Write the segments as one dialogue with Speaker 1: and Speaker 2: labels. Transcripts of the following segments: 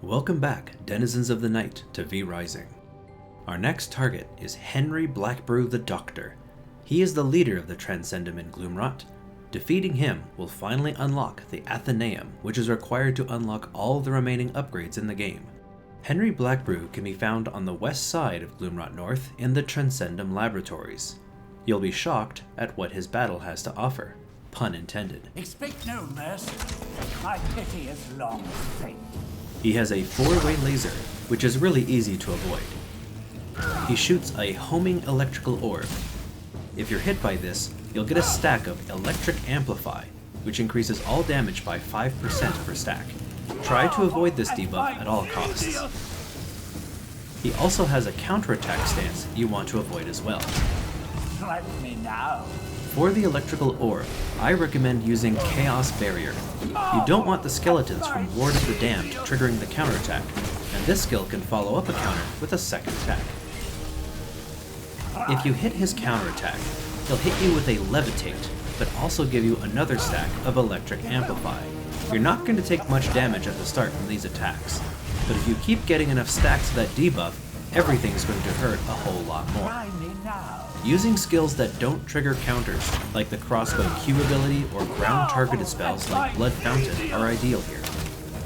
Speaker 1: Welcome back, denizens of the night, to V Rising. Our next target is Henry Blackbrew the Doctor. He is the leader of the Trancendum in Gloomrot. Defeating him will finally unlock the Athenaeum, which is required to unlock all the remaining upgrades in the game. Henry Blackbrew can be found on the west side of Gloomrot North in the Trancendum laboratories. You'll be shocked at what his battle has to offer. Pun intended.
Speaker 2: Expect no mercy. My pity is long faint.
Speaker 1: He has a 4-way laser, which is really easy to avoid. He shoots a homing electrical orb. If you're hit by this, you'll get a stack of electric Amplify, which increases all damage by 5% per stack. Try to avoid this debuff at all costs. He also has a counterattack stance you want to avoid as well.
Speaker 2: Let me now.
Speaker 1: For the electrical orb, I recommend using Chaos Barrier. You don't want the skeletons from Ward of the Damned triggering the counterattack, and this skill can follow up a counter with a second attack. If you hit his counterattack, he'll hit you with a Levitate, but also give you another stack of Electric Amplify. You're not going to take much damage at the start from these attacks, but if you keep getting enough stacks of that debuff, everything's going to hurt a whole lot more. Using skills that don't trigger counters, like the crossbow Q ability or ground targeted spells like Blood Fountain, are ideal here.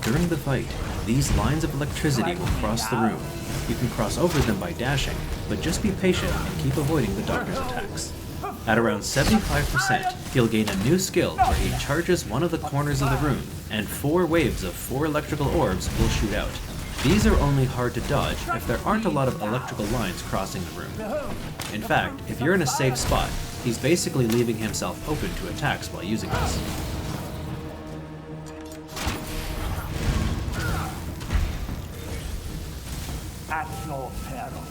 Speaker 1: During the fight, these lines of electricity will cross the room. You can cross over them by dashing, but just be patient and keep avoiding the Doctor's attacks. At around 75%, he'll gain a new skill where he charges one of the corners of the room, and 4 waves of 4 electrical orbs will shoot out. These are only hard to dodge if there aren't a lot of electrical lines crossing the room. In fact, if you're in a safe spot, he's basically leaving himself open to attacks while using this.
Speaker 2: At your peril.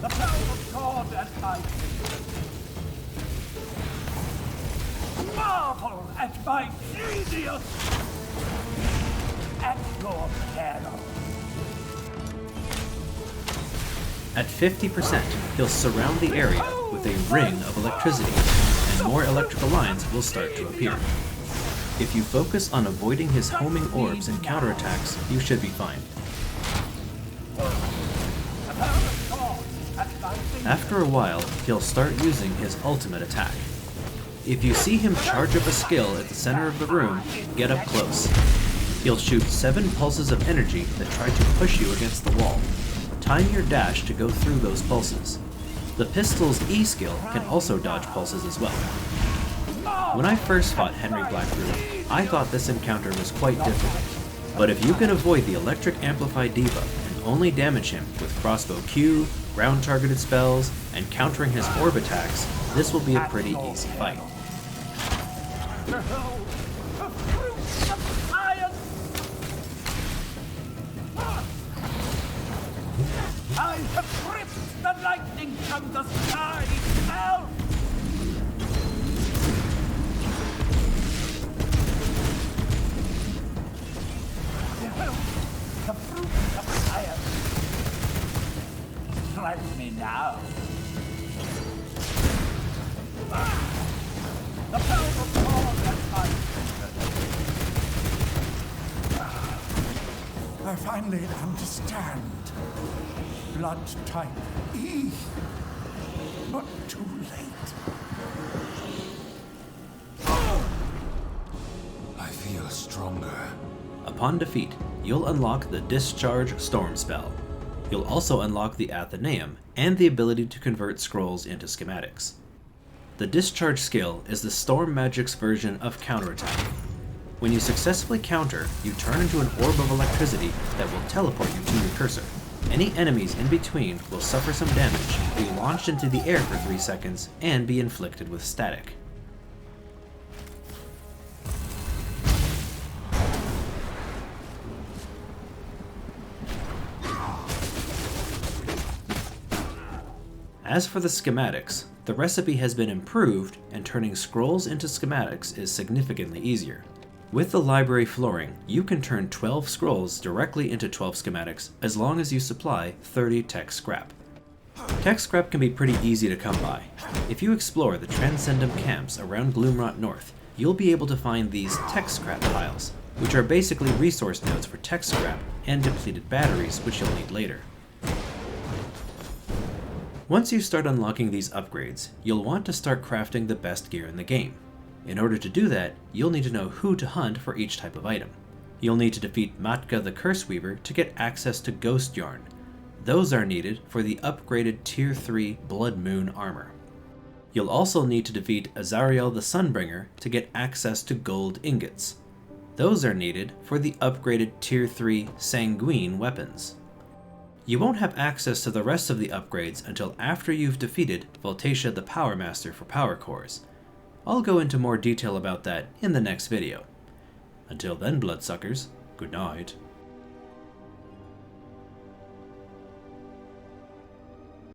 Speaker 2: The power of God at my feet. Marvel at my genius! At your peril.
Speaker 1: At 50%, he'll surround the area with a ring of electricity, and more electrical lines will start to appear. If you focus on avoiding his homing orbs and counterattacks, you should be fine. After a while, he'll start using his ultimate attack. If you see him charge up a skill at the center of the room, get up close. He'll shoot 7 pulses of energy that try to push you against the wall. Time your dash to go through those pulses. The pistol's E skill can also dodge pulses as well. When I first fought Henry Blackbrew, I thought this encounter was quite difficult. But if you can avoid the electric amplify debuff and only damage him with crossbow Q, ground targeted spells, and countering his orb attacks, this will be a pretty easy fight.
Speaker 2: I have ripped the lightning from the sky out! The fruit of fire. Strike me now. The power of God at my fingers. I finally understand. Blood type E, but too late.
Speaker 3: I feel stronger.
Speaker 1: Upon defeat, you'll unlock the Discharge Storm spell. You'll also unlock the Athenaeum and the ability to convert scrolls into schematics. The Discharge skill is the Storm Magic's version of counterattack. When you successfully counter, you turn into an orb of electricity that will teleport you to your cursor. Any enemies in between will suffer some damage, be launched into the air for 3 seconds, and be inflicted with static. As for the schematics, the recipe has been improved, and turning scrolls into schematics is significantly easier. With the library flooring, you can turn 12 scrolls directly into 12 schematics as long as you supply 30 tech scrap. Tech scrap can be pretty easy to come by. If you explore the Trancendum camps around Gloomrot North, you'll be able to find these tech scrap piles. which are basically resource nodes for tech scrap and depleted batteries, which you'll need later. Once you start unlocking these upgrades, you'll want to start crafting the best gear in the game. In order to do that, you'll need to know who to hunt for each type of item. You'll need to defeat Matka the Curse Weaver to get access to Ghost Yarn. Those are needed for the upgraded Tier 3 Blood Moon armor. You'll also need to defeat Azariel the Sunbringer to get access to gold ingots. Those are needed for the upgraded Tier 3 Sanguine weapons. You won't have access to the rest of the upgrades until after you've defeated Voltatia the Power Master for power cores. I'll go into more detail about that in the next video. Until then, bloodsuckers, good night.